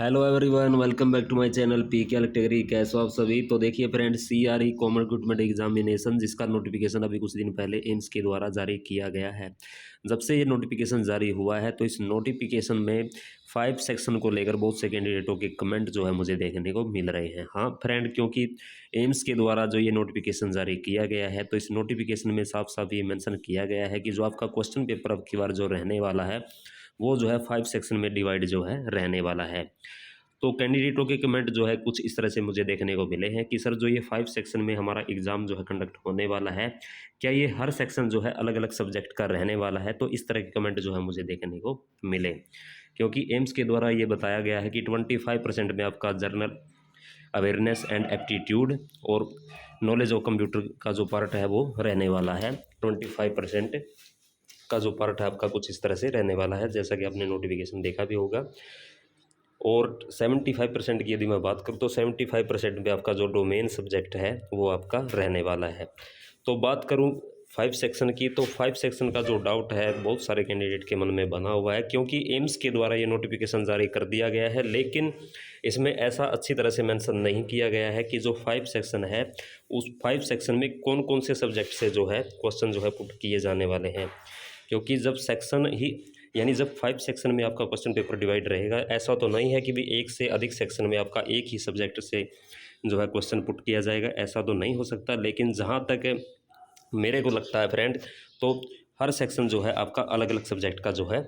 Hello everyone, welcome back to my channel P K category. कैसे हो आप सभी। तो देखिए friend, CRE common recruitment examination जिसका नोटिफिकेशन अभी कुछ दिन पहले एम्स के द्वारा जारी किया गया है। जब से ये नोटिफिकेशन जारी हुआ है तो इस नोटिफिकेशन में 5 सेक्शन को लेकर बहुत से कैंडिडेटों के कमेंट जो है मुझे देखने को मिल रहे हैं। हाँ फ्रेंड, क्योंकि एम्स के द्वारा जो ये नोटिफिकेशन जारी किया गया है तो इस नोटिफिकेशन में साफ साफ ये मेंशन किया गया है कि जो आपका क्वेश्चन पेपर अब की बार जो रहने वाला है वो जो है 5 सेक्शन में डिवाइड जो है रहने वाला है। तो कैंडिडेटों के कमेंट जो है कुछ इस तरह से मुझे देखने को मिले हैं कि सर जो ये 5 सेक्शन में हमारा एग्ज़ाम जो है कंडक्ट होने वाला है, क्या ये हर सेक्शन जो है अलग अलग सब्जेक्ट का रहने वाला है। तो इस तरह के कमेंट जो है मुझे देखने को मिले, क्योंकि एम्स के द्वारा ये बताया गया है कि 25% में आपका जर्नल अवेयरनेस एंड एप्टीट्यूड और नॉलेज ऑफ कंप्यूटर का जो पार्ट है वो रहने वाला है। 25% का जो पार्ट है आपका कुछ इस तरह से रहने वाला है, जैसा कि आपने नोटिफिकेशन देखा भी होगा। और 75% की यदि मैं बात करूँ तो 75% में आपका जो डोमेन सब्जेक्ट है वो आपका रहने वाला है। तो बात करूँ 5 सेक्शन की, तो 5 सेक्शन का जो डाउट है बहुत सारे कैंडिडेट के मन में बना हुआ है, क्योंकि एम्स के द्वारा ये नोटिफिकेशन जारी कर दिया गया है, लेकिन इसमें ऐसा अच्छी तरह से मेंशन नहीं किया गया है कि जो 5 सेक्शन है उस 5 सेक्शन में कौन कौन से सब्जेक्ट से जो है क्वेश्चन जो है पुट किए जाने वाले हैं। क्योंकि जब सेक्शन ही यानी जब 5 सेक्शन में आपका क्वेश्चन पेपर डिवाइड रहेगा, ऐसा तो नहीं है कि भी एक से अधिक सेक्शन में आपका एक ही सब्जेक्ट से जो है क्वेश्चन पुट किया जाएगा, ऐसा तो नहीं हो सकता। लेकिन जहाँ तक मेरे को लगता है फ्रेंड, तो हर सेक्शन जो है आपका अलग अलग सब्जेक्ट का जो है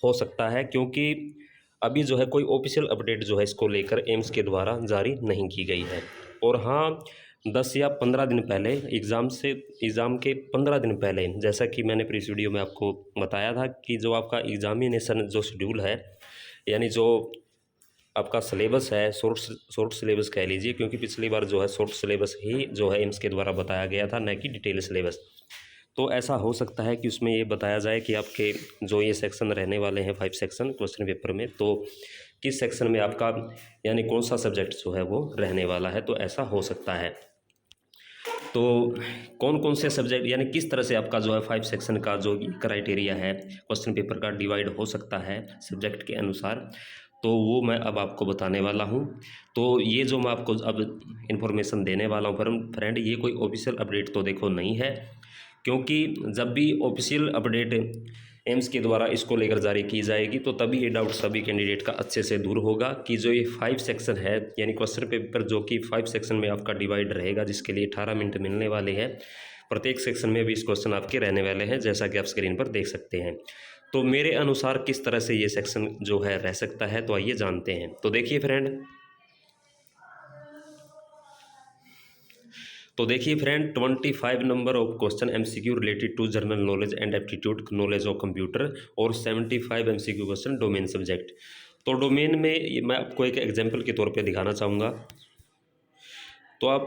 हो सकता है, क्योंकि अभी जो है कोई ऑफिशियल अपडेट जो है इसको लेकर एम्स के द्वारा जारी नहीं की गई है। और हाँ, 10 या 15 दिन पहले एग्ज़ाम के 15 दिन पहले, जैसा कि मैंने प्रीवियस वीडियो में आपको बताया था कि जो आपका एग्जामिनेशन जो शेड्यूल है, यानी जो आपका सिलेबस है, शॉर्ट सिलेबस कह लीजिए, क्योंकि पिछली बार जो है शॉर्ट सिलेबस ही जो है एम्स के द्वारा बताया गया था, न कि डिटेल सिलेबस। तो ऐसा हो सकता है कि उसमें ये बताया जाए कि आपके जो ये सेक्शन रहने वाले हैं 5 सेक्शन क्वेश्चन पेपर में, तो किस सेक्शन में आपका यानी कौन सा सब्जेक्ट जो है वो रहने वाला है, तो ऐसा हो सकता है। तो कौन कौन से सब्जेक्ट यानी किस तरह से आपका जो है 5 सेक्शन का जो क्राइटेरिया है क्वेश्चन पेपर का डिवाइड हो सकता है सब्जेक्ट के अनुसार, तो वो मैं अब आपको बताने वाला हूँ। तो ये जो मैं आपको अब इन्फॉर्मेशन देने वाला हूँ फ्रेंड, ये कोई ऑफिशियल अपडेट तो देखो नहीं है, क्योंकि जब भी ऑफिशियल अपडेट एम्स के द्वारा इसको लेकर जारी की जाएगी तो तभी ये डाउट सभी कैंडिडेट का अच्छे से दूर होगा कि जो ये 5 सेक्शन है यानी क्वेश्चन पेपर जो कि 5 सेक्शन में आपका डिवाइड रहेगा, जिसके लिए 18 मिनट मिलने वाले हैं। प्रत्येक सेक्शन में 20 क्वेश्चन आपके रहने वाले हैं, जैसा कि आप स्क्रीन पर देख सकते हैं। तो मेरे अनुसार किस तरह से ये सेक्शन जो है रह सकता है, तो आइए जानते हैं। तो देखिए फ्रेंड, तो देखिए friend, 25 number of question MCQ related to general knowledge and aptitude knowledge of computer और 75 MCQ क्वेश्चन डोमेन सब्जेक्ट। तो डोमेन में मैं आपको एक एग्जांपल के तौर पे दिखाना चाहूँगा। तो आप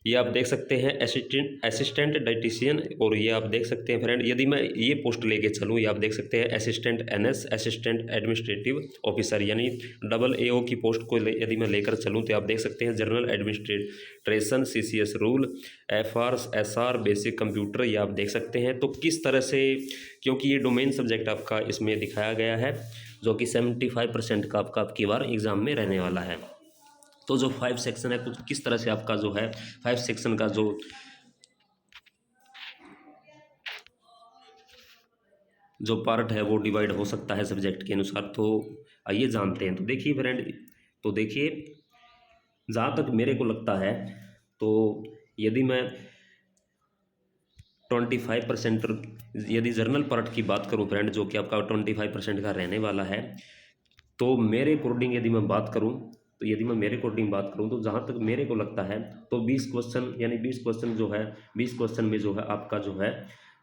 ये आप देख सकते हैं असिस्टेंट डाइटिशियन, और ये आप देख सकते हैं फ्रेंड, यदि मैं ये पोस्ट लेके चलूँ, ये आप देख सकते हैं assistant NS assistant administrative officer, यानी AAO की पोस्ट को यदि मैं लेकर चलूँ तो आप देख सकते हैं general administration, CCS rule, FR SR basic computer, ये आप देख सकते हैं। तो किस तरह से, क्योंकि ये डोमेन सब्जेक्ट आपका इसमें दिखाया गया है जो कि 75% का आपका आपकी बार एग्ज़ाम में रहने वाला है। तो जो 5 सेक्शन है कुछ किस तरह से आपका जो है 5 सेक्शन का जो पार्ट है वो डिवाइड हो सकता है सब्जेक्ट के अनुसार, तो आइए जानते हैं। तो देखिए फ्रेंड, तो देखिए जहाँ तक मेरे को लगता है, तो यदि मैं 25% यदि जर्नल पार्ट की बात करूँ फ्रेंड, जो कि आपका 25% का रहने वाला है, तो मेरे अकॉर्डिंग यदि मैं बात करूं, तो यदि मैं मेरे अकॉर्डिंग बात करूं तो जहां तक मेरे को लगता है, तो 20 क्वेश्चन यानी 20 क्वेश्चन जो है 20 क्वेश्चन में जो है आपका जो है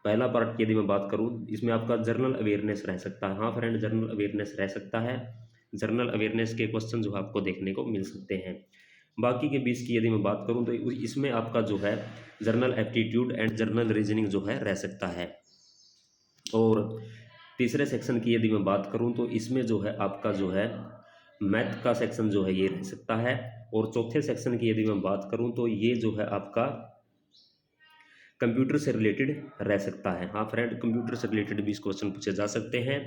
पहला पार्ट की यदि मैं बात करूं, इसमें आपका जनरल अवेयरनेस रह सकता है। हाँ फ्रेंड, जनरल अवेयरनेस रह सकता है। जनरल अवेयरनेस के क्वेश्चन जो है आपको देखने को मिल सकते हैं। बाकी के 20 की यदि मैं बात करूँ तो इसमें आपका जो है general aptitude and general reasoning जो है रह सकता है। और तीसरे सेक्शन की यदि मैं बात करूं तो इसमें जो है आपका जो है मैथ का सेक्शन जो है ये रह सकता है। और चौथे सेक्शन की यदि मैं बात करूं तो ये जो है आपका कंप्यूटर से रिलेटेड रह सकता है। हाँ फ्रेंड, कंप्यूटर से रिलेटेड 20 क्वेश्चन पूछे जा सकते हैं।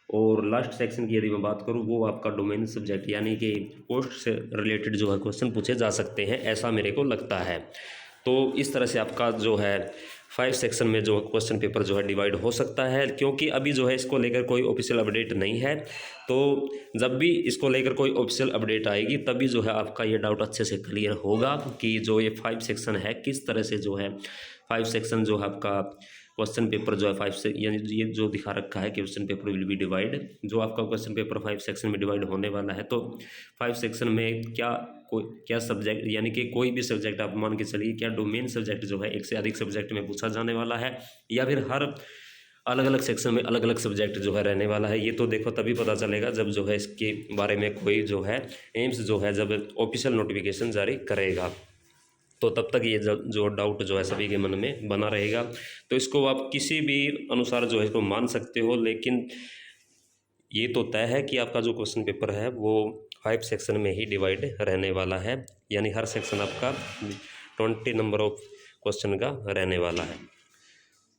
और लास्ट सेक्शन की यदि मैं बात करूँ वो आपका डोमेन सब्जेक्ट यानी कि पोस्ट से रिलेटेड जो है क्वेश्चन पूछे जा सकते हैं, ऐसा मेरे को लगता है। तो इस तरह से आपका जो है 5 सेक्शन में जो क्वेश्चन पेपर जो है डिवाइड हो सकता है, क्योंकि अभी जो है इसको लेकर कोई ऑफिशियल अपडेट नहीं है। तो जब भी इसको लेकर कोई ऑफिशियल अपडेट आएगी तभी जो है आपका ये डाउट अच्छे से क्लियर होगा कि जो ये 5 सेक्शन है किस तरह से जो है 5 सेक्शन जो है आपका क्वेश्चन पेपर जो है 5 से यानी ये जो दिखा रखा है कि question paper will be divide, जो आपका क्वेश्चन पेपर 5 सेक्शन में डिवाइड होने वाला है। तो 5 सेक्शन में क्या सब्जेक्ट यानी कि कोई भी सब्जेक्ट आप मान के चलिए, क्या डोमेन सब्जेक्ट जो है एक से अधिक सब्जेक्ट में पूछा जाने वाला है या फिर हर अलग अलग सेक्शन में अलग अलग सब्जेक्ट जो है रहने वाला है। ये तो देखो तभी पता चलेगा जब जो है इसके बारे में कोई जो है एम्स जो है जब ऑफिशियल नोटिफिकेशन जारी करेगा, तो तब तक ये जो डाउट जो है सभी के मन में बना रहेगा। तो इसको आप किसी भी अनुसार जो है इसको मान सकते हो, लेकिन ये तो तय है कि आपका जो क्वेश्चन पेपर है वो 5 सेक्शन में ही डिवाइड रहने वाला है, यानी हर सेक्शन आपका 20 नंबर ऑफ क्वेश्चन का रहने वाला है।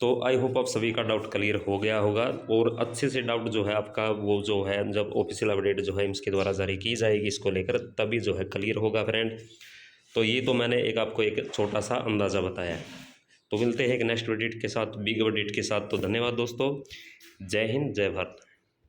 तो आई होप आप सभी का डाउट क्लियर हो गया होगा, और अच्छे से डाउट जो है आपका वो जो है जब ऑफिशियल अपडेट जो है इसके द्वारा जारी की जाएगी इसको लेकर तभी जो है क्लियर होगा फ्रेंड। तो ये तो मैंने आपको एक छोटा सा अंदाज़ा बताया है। तो मिलते हैं एक नेक्स्ट अपडेट के साथ, बिग अपडेट के साथ। तो धन्यवाद दोस्तों, जय हिंद, जय भारत।